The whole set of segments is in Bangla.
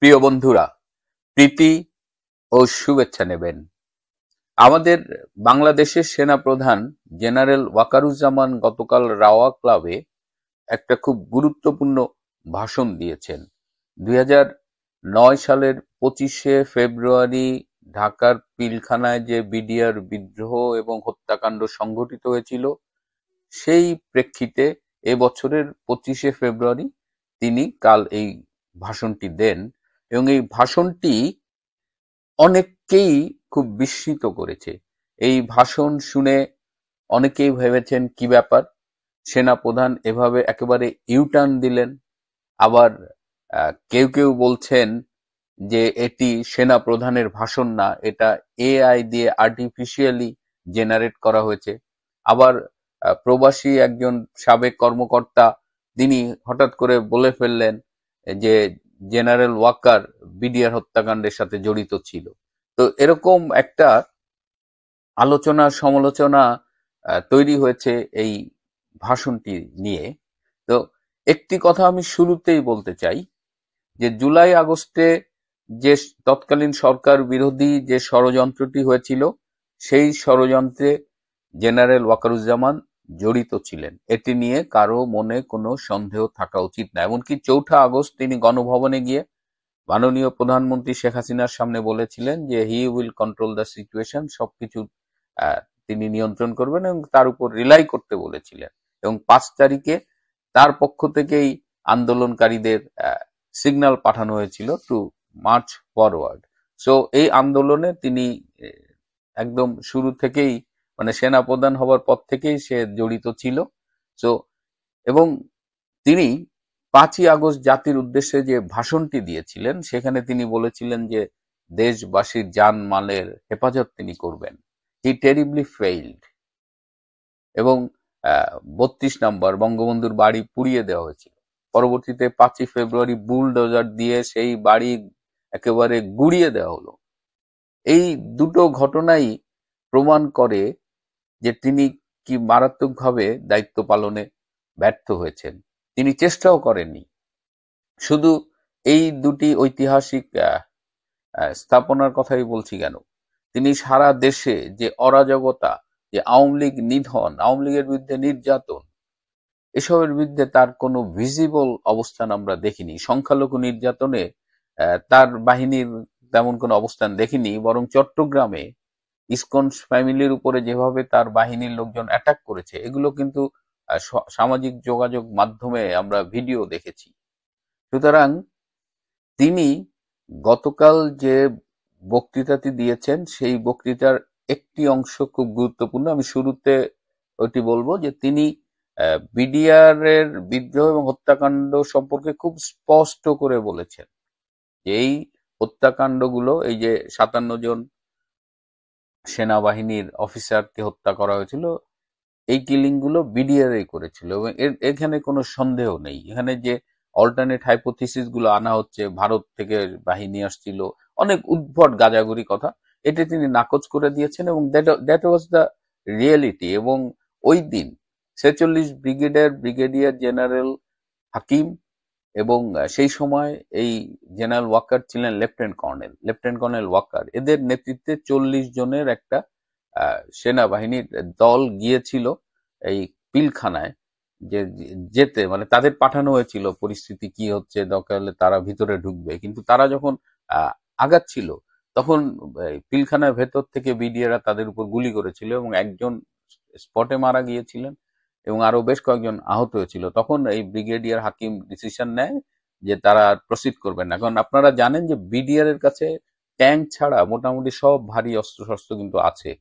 প্রিয় বন্ধুরা, প্রীতি ও শুভেচ্ছা নেবেন। আমাদের বাংলাদেশের সেনাপ্রধান জেনারেল ওয়াকারুজ্জামান গতকাল রাওয়া ক্লাবে একটা খুব গুরুত্বপূর্ণ ভাষণ দিয়েছেন। 2009 সালের 25শে ফেব্রুয়ারি ঢাকার পিলখানায় যে বিডিআর বিদ্রোহ এবং হত্যাকাণ্ড সংঘটিত হয়েছিল, সেই প্রেক্ষিতে এবছরের 25শে ফেব্রুয়ারি তিনি কাল এই ভাষণটি দেন এবং এই ভাষণটি অনেককেই খুব বিস্মিত করেছে। এই ভাষণ শুনে অনেকেই ভেবেছেন কি ব্যাপার, সেনাপ্রধান এভাবে একেবারে ইউটার্ন দিলেন। আবার কেউ কেউ বলছেন যে এটি সেনাপ্রধানের ভাষণ না, এটা এআই দিয়ে আর্টিফিশিয়ালি জেনারেট করা হয়েছে। আবার প্রবাসী একজন সাবেক কর্মকর্তা তিনি হঠাৎ করে বলে ফেললেন যে জেনারেল ওয়াকার বিডিআর হত্যাকাণ্ডের সাথে জড়িত ছিল। তো এরকম একটা আলোচনা সমালোচনা তৈরি হয়েছে এই ভাষণটি নিয়ে। তো একটি কথা আমি শুরুতেই বলতে চাই যে জুলাই আগস্টে যে তৎকালীন সরকার বিরোধী যে ষড়যন্ত্রটি হয়েছিল, সেই ষড়যন্ত্রে জেনারেল ওয়াকারুজ্জামান জড়িত ছিলেন। এটি নিয়ে কারো মনে কোনো সন্দেহ থাকা উচিত না। এমনকি 4ঠা আগস্ট তিনি গণভবনে গিয়ে মাননীয় প্রধানমন্ত্রী শেখ হাসিনার সামনে বলেছিলেন যে he will control the situation, সবকিছু তিনি নিয়ন্ত্রণ করবেন এবং তার উপর রিলাই করতে বলেছিলেন। এবং 5 তারিখে তার পক্ষ থেকেই আন্দোলনকারীদের সিগন্যাল পাঠানো হয়েছিল টু মার্চ ফরওয়ার্ড। সো এই আন্দোলনে তিনি একদম শুরু থেকেই, মানে সেনাপ্রধান হবার পর থেকেই সে জড়িত ছিল। সো এবং তিনি 5ই আগস্ট জাতির উদ্দেশ্যে যে ভাষণটি দিয়েছিলেন, সেখানে তিনি বলেছিলেন যে দেশবাসীর জানমালের হেফাজত তিনি করবেন। হি টেরিবলি ফেইলড। এবং 32 নম্বর বঙ্গবন্ধুর বাড়ি পুড়িয়ে দেওয়া হয়েছিল। পরবর্তীতে 5ই ফেব্রুয়ারি বুলডোজার দিয়ে সেই বাড়ি একেবারে গুড়িয়ে দেওয়া হলো। এই দুটো ঘটনাই প্রমাণ করে যে তিনি কি মারাত্মকভাবে দায়িত্ব পালনে ব্যর্থ হয়েছেন। তিনি চেষ্টাও করেননি। শুধু এই দুটি ঐতিহাসিক স্থাপনার কথাই বলছি কেন, তিনি সারা দেশে যে অরাজকতা, যে আওয়ামী লীগ নিধন, আওয়ামী লীগের বিরুদ্ধে নির্যাতন, এসবের বিরুদ্ধে তার কোনো ভিজিবল অবস্থান আমরা দেখিনি। সংখ্যালঘু নির্যাতনে তার বাহিনীর তেমন কোনো অবস্থান দেখিনি, বরং চট্টগ্রামে ইসকন ফ্যামিলির উপরে যেভাবে তার বাহিনীর লোকজন অ্যাটাক করেছে, এগুলো কিন্তু সামাজিক যোগাযোগ মাধ্যমে আমরা ভিডিও দেখেছি। সুতরাং তিনি গতকাল যে বক্তৃতাটি দিয়েছেন, সেই বক্তৃতার একটি অংশ খুব গুরুত্বপূর্ণ। আমি শুরুতে ওইটি বলবো যে তিনি বিডিআর এর বিদ্রোহ এবং হত্যাকাণ্ড সম্পর্কে খুব স্পষ্ট করে বলেছেন যে এই হত্যাকাণ্ডগুলো, এই যে 57 জন সেনাবাহিনীর অফিসারকে হত্যা করা হয়েছিল, এই কিলিং গুলো বিডিআর করেছিল এবং এখানে কোনো সন্দেহ নেই। এখানে যে অল্টারনেট হাইপোথিসিস গুলো আনা হচ্ছে, ভারত থেকে বাহিনী আসছিল, অনেক উদ্ভট গাজাগুরি কথা, এটা তিনি নাকচ করে দিয়েছেন এবং দ্যাট ওয়াজ দ্য রিয়েলিটি। এবং ওই দিন 46 ব্রিগেডিয়ার জেনারেল হাকিম এবং সেই সময় এই জেনারেল ওয়াকার ছিলেন লেফটেন্যান্ট কর্নেল ওয়াকার, এদের নেতৃত্বে 40 জনের একটা সেনাবাহিনীর দল গিয়েছিল এই পিলখানায়। যে যেতে মানে তাদের পাঠানো হয়েছিল পরিস্থিতি কি হচ্ছে, দরকার হলে তারা ভিতরে ঢুকবে, কিন্তু তারা যখন আগাচ্ছিল তখন পিলখানার ভেতর থেকে বিডিআররা তাদের উপর গুলি করেছিল এবং একজন স্পটে মারা গিয়েছিলেন এবং আরো বেশ কয়েকজন আহত হয়েছিল। তখন এই ব্রিগেডিয়ার হাকিম ডিসিশন নেয় যে তারা প্রসিড করবেন না, কারণ আপনারা জানেন যে বিডিআর এর কাছে ট্যাঙ্ক ছাড়া মোটামুটি সব ভারী অস্ত্র কিন্তু আছে।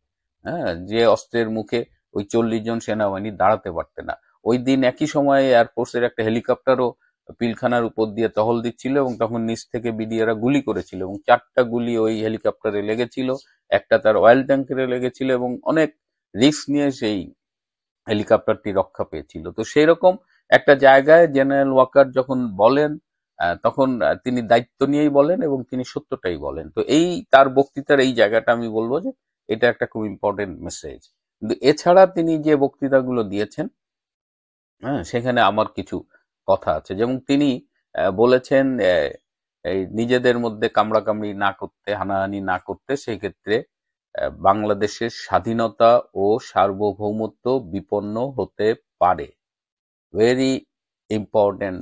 হ্যাঁ, যে অস্ত্রের মুখে ওই 40 জন সেনাবাহিনী দাঁড়াতে পারতেন না। ওই দিন একই সময়ে এয়ারফোর্সের একটা হেলিকপ্টারও পিলখানার উপর দিয়ে টহল দিচ্ছিল এবং তখন নিচ থেকে বিডিআররা গুলি করেছিল এবং 4টা গুলি ওই হেলিকপ্টারে লেগেছিল, একটা তার অয়েল ট্যাঙ্কারে লেগেছিল এবং অনেক রিস্ক নিয়ে সেই হেলিকপ্টারটি রক্ষা পেয়েছিল। তো সেই রকম একটা জায়গায় জেনারেল ওয়াকার যখন বলেন, তখন তিনি দায়িত্ব নিয়েই বলেন এবং তিনি সত্যটাই বলেন। তো এই তার বক্তৃতার এই জায়গাটা আমি বলবো যে এটা একটা খুব ইম্পর্টেন্ট মেসেজ। কিন্তু এছাড়া তিনি যে বক্তৃতাগুলো দিয়েছেন, হ্যাঁ, সেখানে আমার কিছু কথা আছে। যেমন তিনি বলেছেন এই নিজেদের মধ্যে কামড়াকামড়ি না করতে, হানাহানি না করতে, সেই ক্ষেত্রে বাংলাদেশের স্বাধীনতা ও সার্বভৌমত্ব বিপন্ন হতে পারে। ভেরি ইম্পর্টেন্ট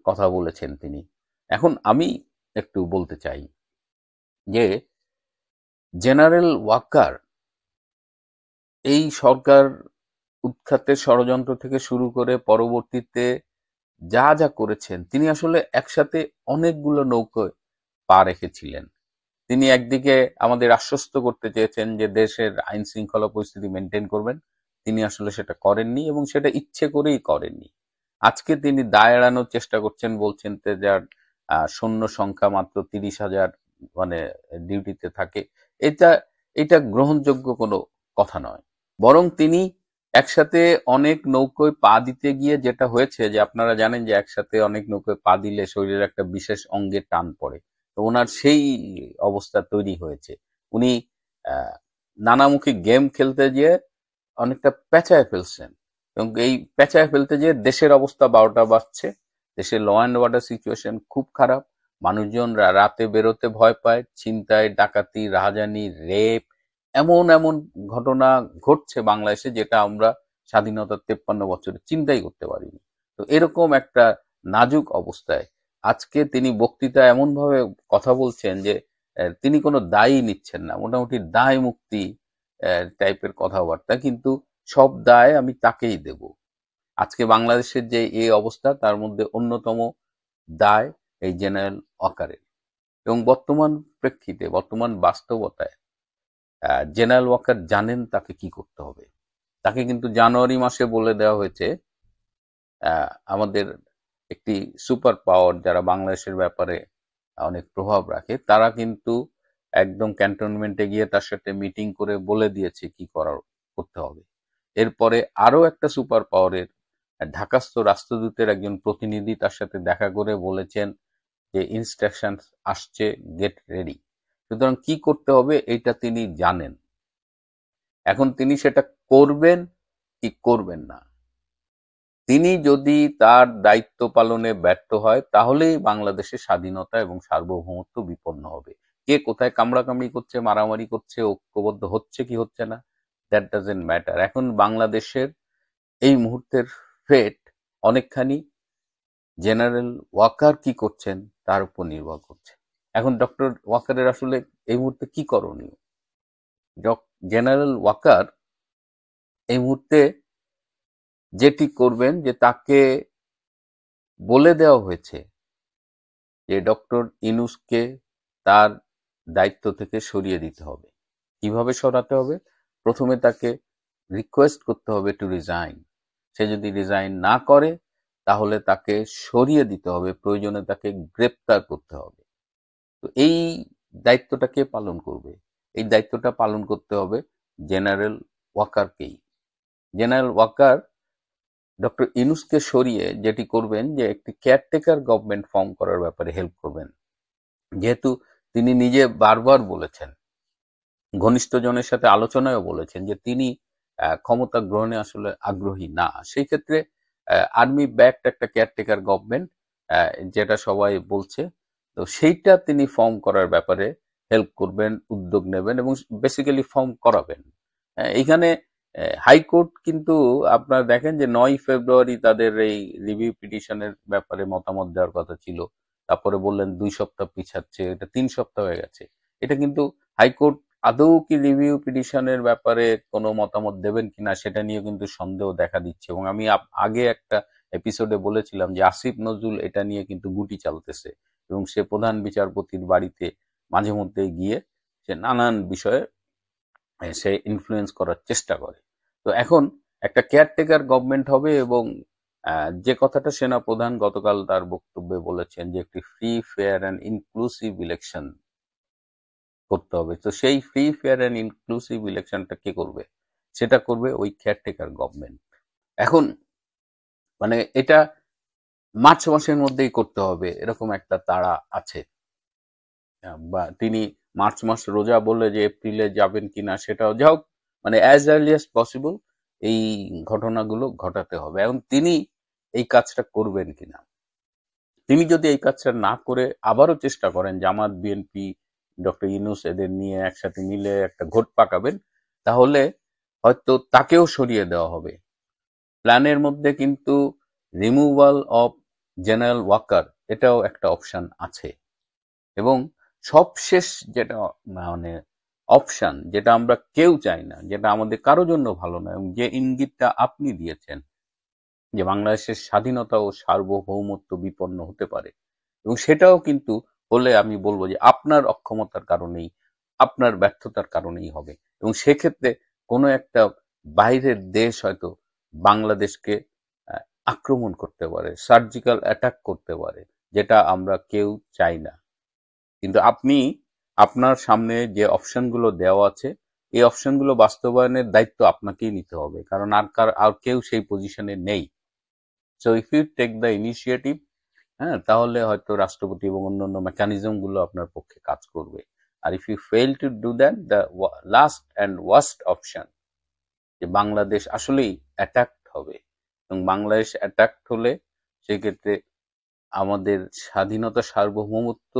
কথা বলেছেন তিনি। এখন আমি একটু বলতে চাই যে জেনারেল ওয়াকার এই সরকার উৎখাতের ষড়যন্ত্র থেকে শুরু করে পরবর্তীতে যা যা করেছেন, তিনি আসলে একসাথে অনেকগুলো নৌকোয় পা রেখেছিলেন। তিনি একদিকে আমাদের আশ্বস্ত করতে চেয়েছেন যে দেশের আইন শৃঙ্খলা পরিস্থিতি মেনটেন করবেন, তিনি আসলে সেটা করেননি এবং সেটা ইচ্ছে করেই করেননি। আজকে তিনি দায় এড়ানোর চেষ্টা করছেন, বলছেন যে যার সৈন্য সংখ্যা মাত্র 30,000 মানে ডিউটিতে থাকে। এটা এটা গ্রহণযোগ্য কোনো কথা নয়। বরং তিনি একসাথে অনেক নৌকোয় পা দিতে গিয়ে যেটা হয়েছে, যে আপনারা জানেন যে একসাথে অনেক নৌকোয় পা দিলে শরীরের একটা বিশেষ অঙ্গে টান পড়ে। তো ওনার সেই অবস্থা তৈরি হয়েছে। উনি নানামুখী গেম খেলতে গিয়ে অনেকটা পেঁচায় ফেলছেন, এবং এই পেঁচায় ফেলতে গিয়ে দেশের অবস্থা 12টা বাজছে। দেশের ল অ্যান্ড অর্ডার সিচুয়েশন খুব খারাপ। মানুষজন রাতে বেরোতে ভয় পায়। ছিনতাই, ডাকাতি, রাহাজানি, রেপ, এমন এমন ঘটনা ঘটছে বাংলাদেশে যেটা আমরা স্বাধীনতার 53 বছরে চিন্তাই করতে পারিনি। তো এরকম একটা নাজুক অবস্থায় আজকে তিনি বক্তৃতা এমন ভাবে কথা বলছেন যে তিনি কোনো দায়ী নিচ্ছেন না, মোটামুটি দায় মুক্তি টাইপের কথাবার্তা, কিন্তু সব দায় আমি তাকেই দেব। আজকে বাংলাদেশের যে এই অবস্থা, তার মধ্যে অন্যতম দায় এই জেনারেল ওয়াকারের। এবং বর্তমান প্রেক্ষিতে, বর্তমান বাস্তবতায় জেনারেল ওয়াকার জানেন তাকে কি করতে হবে। তাকে কিন্তু জানুয়ারি মাসে বলে দেওয়া হয়েছে আমাদের একটি সুপার পাওয়ার যারা বাংলাদেশের ব্যাপারে অনেক প্রভাব রাখে, তারা কিন্তু একদম ক্যান্টনমেন্টে গিয়ে তার সাথে মিটিং করে বলে দিয়েছে কি করতে হবে। এরপরে আরো একটা সুপার পাওয়ারের ঢাকাস্থ রাষ্ট্রদূতের একজন প্রতিনিধি তার সাথে দেখা করে বলেছেন যে ইনস্ট্রাকশন আসছে, গেট রেডি। সুতরাং কি করতে হবে এটা তিনি জানেন। এখন তিনি সেটা করবেন কি করবেন না। তিনি যদি তার দায়িত্ব পালনে ব্যর্থ হয়, তাহলেই বাংলাদেশের স্বাধীনতা এবং সার্বভৌমত্ব বিপন্ন হবে। কে কোথায় কামড়াকামড়ি করছে, মারামারি করছে, ঐক্যবদ্ধ হচ্ছে কি হচ্ছে না, দ্যাট ডাজেন্ট ম্যাটার। এখন বাংলাদেশের এই মুহূর্তের ফেট অনেকখানি জেনারেল ওয়াকার কি করছেন তার উপর নির্ভর করছে। এখন ডক্টর ওয়াকারের আসলে এই মুহূর্তে কি করণীয়? জেনারেল ওয়াকার এই মুহূর্তে যেটি করবেন, যে তাকে বলে দেওয়া হয়েছে যে ডক্টর ইউনূসকে তার দায়িত্ব থেকে সরিয়ে দিতে হবে। কিভাবে সরাতে হবে? প্রথমে তাকে রিকোয়েস্ট করতে হবে টু রিজাইন। সে যদি রিজাইন না করে তাহলে তাকে সরিয়ে দিতে হবে, প্রয়োজনে তাকে গ্রেপ্তার করতে হবে। তো এই দায়িত্বটা কে পালন করবে? এই দায়িত্বটা পালন করতে হবে জেনারেল ওয়াকারকেই। জেনারেল ওয়াকার ডক্টর ইউনূসকে সরিয়ে যেটি করবেন, যে একটি কেয়ারটেকার গভর্নমেন্ট ফর্ম করার ব্যাপারে হেল্প করবেন। যেহেতু তিনি নিজে বারবার বলেছেন, ঘনিষ্ঠ জনের সাথে আলোচনায়ও বলেছেন যে তিনি ক্ষমতা গ্রহণে আসলে আগ্রহী না। সেই ক্ষেত্রে আর্মি ব্যাকড একটা কেয়ারটেকার গভর্নমেন্ট, যেটা সবাই বলছে, তো সেইটা তিনি ফর্ম করার ব্যাপারে হেল্প করবেন, উদ্যোগ নেবেন এবং বেসিক্যালি ফর্ম করাবেন। এইখানে হাইকোর্ট কিন্তু আপনারা দেখেন যে 9 ফেব্রুয়ারি তাদের এই রিভিউ পিটিশনের ব্যাপারে মতামত দেওয়ার কথা ছিল। তারপরে বললেন 2 সপ্তাহ পিছাচ্ছে, এটা 3 সপ্তাহ হয়ে গেছে। এটা কিন্তু হাইকোর্ট আদৌ কি রিভিউ পিটিশনের ব্যাপারে কোনো মতামত দেবেন কিনা সেটা নিয়ে কিন্তু সন্দেহ দেখা দিচ্ছে। এবং আমি আগে একটা এপিসোডে বলেছিলাম যে আসিফ নজরুল এটা নিয়ে কিন্তু গুটি চালতেছে, এবং সে প্রধান বিচারপতির বাড়িতে মাঝে মধ্যে গিয়ে সে নানান বিষয়ে সে ইনফ্লুয়েন্স করার চেষ্টা করে। তো এখন একটা কেয়ারটেকার গভর্নমেন্ট হবে, এবং যে কথাটা সেনা প্রধান গতকাল তার বক্তব্যে বলেছেন যে একটি free, fair and inclusive election করতে হবে। তো সেই ফ্রি, ফেয়ার অ্যান্ড ইনক্লুসিভ ইলেকশনটা কে করবে? সেটা করবে ওই কেয়ারটেকার গভর্নমেন্ট। এখন মানে এটা মার্চ মাসের মধ্যেই করতে হবে এরকম একটা তাড়া আছে। বা তিনি মার্চ মাস রোজা বলে যে এপ্রিলে যাবেন কিনা সেটাও, যাই হোক, মানে অ্যাজ আর্লি অ্যাজ পসিবল এই ঘটনাগুলো ঘটাতে হবে। এখন তিনি এই কাজটা করবেন কিনা, তিনি যদি এই কাজটা না করে আবারও চেষ্টা করেন জামাত, বিএনপি, ডক্টর ইউনূস এদের নিয়ে একসাথে মিলে একটা ঘোট পাকাবেন, তাহলে হয়তো তাকেও সরিয়ে দেওয়া হবে। প্ল্যানের মধ্যে কিন্তু রিমুভাল অফ জেনারেল ওয়াকার এটাও একটা অপশন আছে। এবং সবশেষ যেটা মানে অপশন, যেটা আমরা কেউ চাই না, যেটা আমাদের কারো জন্য ভালো না, এবং যে ইঙ্গিতটা আপনি দিয়েছেন যে বাংলাদেশের স্বাধীনতা ও সার্বভৌমত্ব বিপন্ন হতে পারে, এবং সেটাও কিন্তু হলে আমি বলবো যে আপনার অক্ষমতার কারণেই, আপনার ব্যর্থতার কারণেই হবে। এবং সেক্ষেত্রে কোনো একটা বাইরের দেশ হয়তো বাংলাদেশকে আহ, আক্রমণ করতে পারে, সার্জিক্যাল অ্যাটাক করতে পারে, যেটা আমরা কেউ চাই না। কিন্তু আপনি আপনার সামনে যে অপশনগুলো দেওয়া আছে, এই অপশনগুলো বাস্তবায়নের দায়িত্ব আপনাকেই নিতে হবে, কারণ আর কেউ সেই পজিশনে নেই। So if you take the initiative, হ্যাঁ, তাহলে হয়তো রাষ্ট্রপতি এবং অন্যান্য মেকানিজম গুলো আপনার পক্ষে কাজ করবে। আর if you fail to do that, the last and worst option, যে বাংলাদেশ আসলেই অ্যাটাকড হবে, এবং বাংলাদেশ অ্যাটাকড হলে সেক্ষেত্রে আমাদের স্বাধীনতা সার্বভৌমত্ব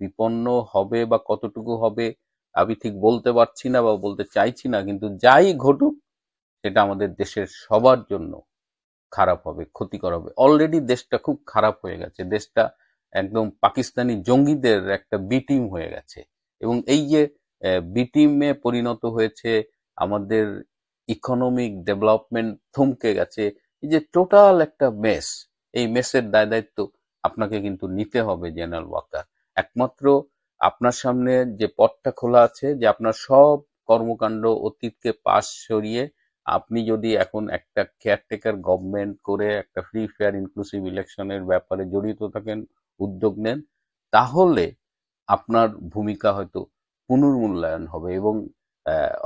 বিপন্ন হবে বা কতটুকু হবে আমি ঠিক বলতে পারছি না বা বলতে চাইছি না, কিন্তু যাই ঘটুক সেটা আমাদের দেশের সবার জন্য খারাপ হবে, ক্ষতিকর হবে। অলরেডি দেশটা খুব খারাপ হয়ে গেছে, দেশটা একদম পাকিস্তানি জঙ্গিদের একটা বি টিম হয়ে গেছে। এবং এই যে বি টিমে পরিণত হয়েছে, আমাদের ইকোনমিক ডেভেলপমেন্ট থমকে গেছে, এই যে টোটাল একটা মেস, এই মেসের দায় দায়িত্ব আপনাকে কিন্তু নিতে হবে জেনারেল ওয়াকার। একমাত্র আপনার সামনে যে পথটা খোলা আছে, যে আপনার সব কর্মকাণ্ড অতীতকে পাশ সরিয়ে আপনি যদি এখন একটা কেয়ারটেকার গভর্নমেন্ট করে একটা ফ্রি ফেয়ার ইনক্লুসিভ ইলেকশনের ব্যাপারে জড়িত থাকেন, উদ্যোগ নেন, তাহলে আপনার ভূমিকা হয়তো পুনর্মূল্যায়ন হবে। এবং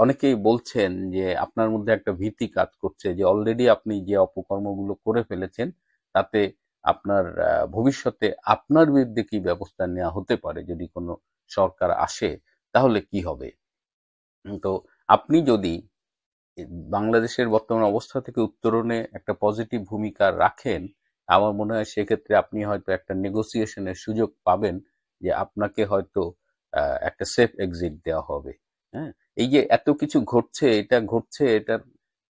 অনেকেই বলছেন যে আপনার মধ্যে একটা ভীতি কাজ করছে, যে অলরেডি আপনি যে অপকর্মগুলো করে ফেলেছেন, তাতে আপনার ভবিষ্যতে আপনার বিরুদ্ধে কি ব্যবস্থা নেওয়া হতে পারে, যদি কোনো সরকার আসে তাহলে কি হবে। তো আপনি যদি বাংলাদেশের বর্তমান অবস্থা থেকে উত্তরণে একটা পজিটিভ ভূমিকা রাখেন, আমার মনে হয় সেক্ষেত্রে আপনি হয়তো একটা নেগোসিয়েশনের সুযোগ পাবেন, যে আপনাকে হয়তো একটা সেফ এক্সিট দেওয়া হবে। হ্যাঁ, এই যে এত কিছু ঘটছে, এটা ঘটছে, এটার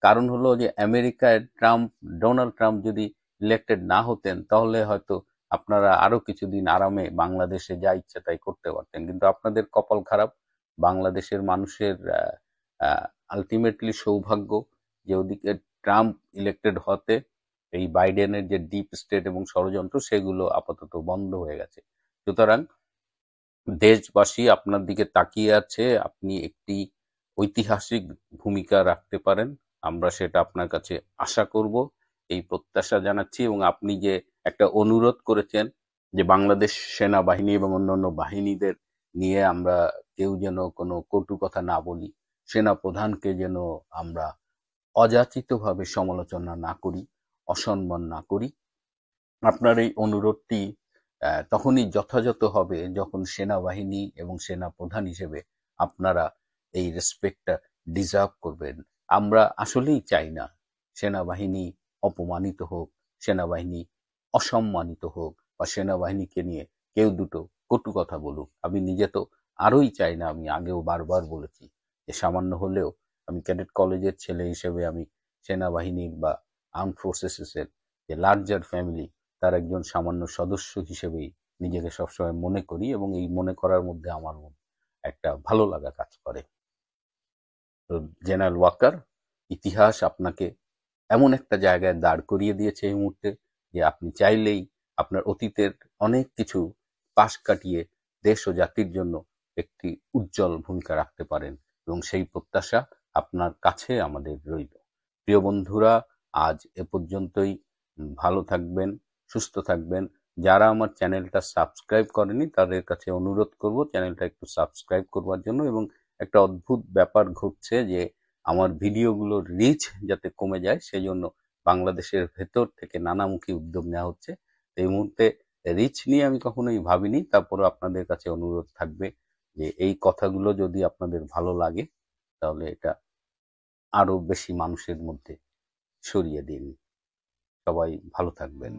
কারণ হলো যে আমেরিকায় ডোনাল্ড ট্রাম্প যদি ইলেক্টেড না হতেন, তাহলে হয়তো আপনারা আরো কিছুদিন আরামে বাংলাদেশে যা ইচ্ছা তাই করতে পারতেন। কিন্তু আপনাদের কপাল খারাপ, বাংলাদেশের মানুষের আলটিমেটলি সৌভাগ্য যে ওদিকে ট্রাম্প ইলেক্টেড হতে এই বাইডেনের যে ডিপ স্টেট এবং ষড়যন্ত্র সেগুলো আপাতত বন্ধ হয়ে গেছে। সুতরাং দেশবাসী আপনার দিকে তাকিয়ে আছে, আপনি একটি ঐতিহাসিক ভূমিকা রাখতে পারেন, আমরা সেটা আপনার কাছে আশা করব, এই প্রত্যাশা জানাচ্ছি। এবং আপনি যে একটা অনুরোধ করেছেন যে বাংলাদেশ সেনাবাহিনী এবং অন্যান্য বাহিনীদের নিয়ে আমরা কেউ যেন কোনো কটু কথা না বলি, সেনা প্রধানকে যেন আমরা অযাচিতভাবে সমালোচনা না করি, অসম্মান না করি, আপনার এই অনুরোধটি তখনই যথাযথ হবে যখন সেনাবাহিনী এবং সেনা প্রধান হিসেবে আপনারা এই রেসপেক্টটা ডিজার্ভ করবেন। আমরা আসলেই চাই না সেনাবাহিনী অপমানিত হোক, সেনাবাহিনী অসম্মানিত হোক, বা সেনাবাহিনীকে নিয়ে কেউ দুটো কটু কথা বলুক। আমি নিজে তো আরোই চাই না, আমি আগেও বারবার বলেছি যে সামান্য হলেও আমি ক্যাডেট কলেজের ছেলে হিসেবে আমি সেনাবাহিনীর বা আর্ম ফোর্সেসের যে লার্জার ফ্যামিলি, তার একজন সামান্য সদস্য হিসেবেই নিজেকে সবসময় মনে করি, এবং এই মনে করার মধ্যে আমার একটা ভালো লাগা কাজ করে। তো জেনারেল ওয়াকার, ইতিহাস আপনাকে এমন একটা জায়গায় দাঁড় করিয়ে দিয়েছে এই মুহূর্তে, যে আপনি চাইলেই আপনার অতীতের অনেক কিছু পাশ কাটিয়ে দেশ ও জাতির জন্য একটি উজ্জ্বল ভূমিকা রাখতে পারেন, এবং সেই প্রত্যাশা আপনার কাছে আমাদের রইল। প্রিয় বন্ধুরা, আজ এ পর্যন্তই। ভালো থাকবেন, সুস্থ থাকবেন। যারা আমার চ্যানেলটা সাবস্ক্রাইব করেনি তাদের কাছে অনুরোধ করব চ্যানেলটা একটু সাবস্ক্রাইব করবার জন্য। এবং একটা অদ্ভুত ব্যাপার ঘটছে যে আমার ভিডিওগুলোর রিচ যাতে কমে যায়, সেজন্য বাংলাদেশের ভেতর থেকে নানামুখী উদ্যোগ নেওয়া হচ্ছে। এই মুহূর্তে রিচ নিয়ে আমি কখনোই ভাবিনি, তারপরে আপনাদের কাছে অনুরোধ থাকবে যে এই কথাগুলো যদি আপনাদের ভালো লাগে তাহলে এটা আরো বেশি মানুষের মধ্যে ছড়িয়ে দিন। সবাই ভালো থাকবেন।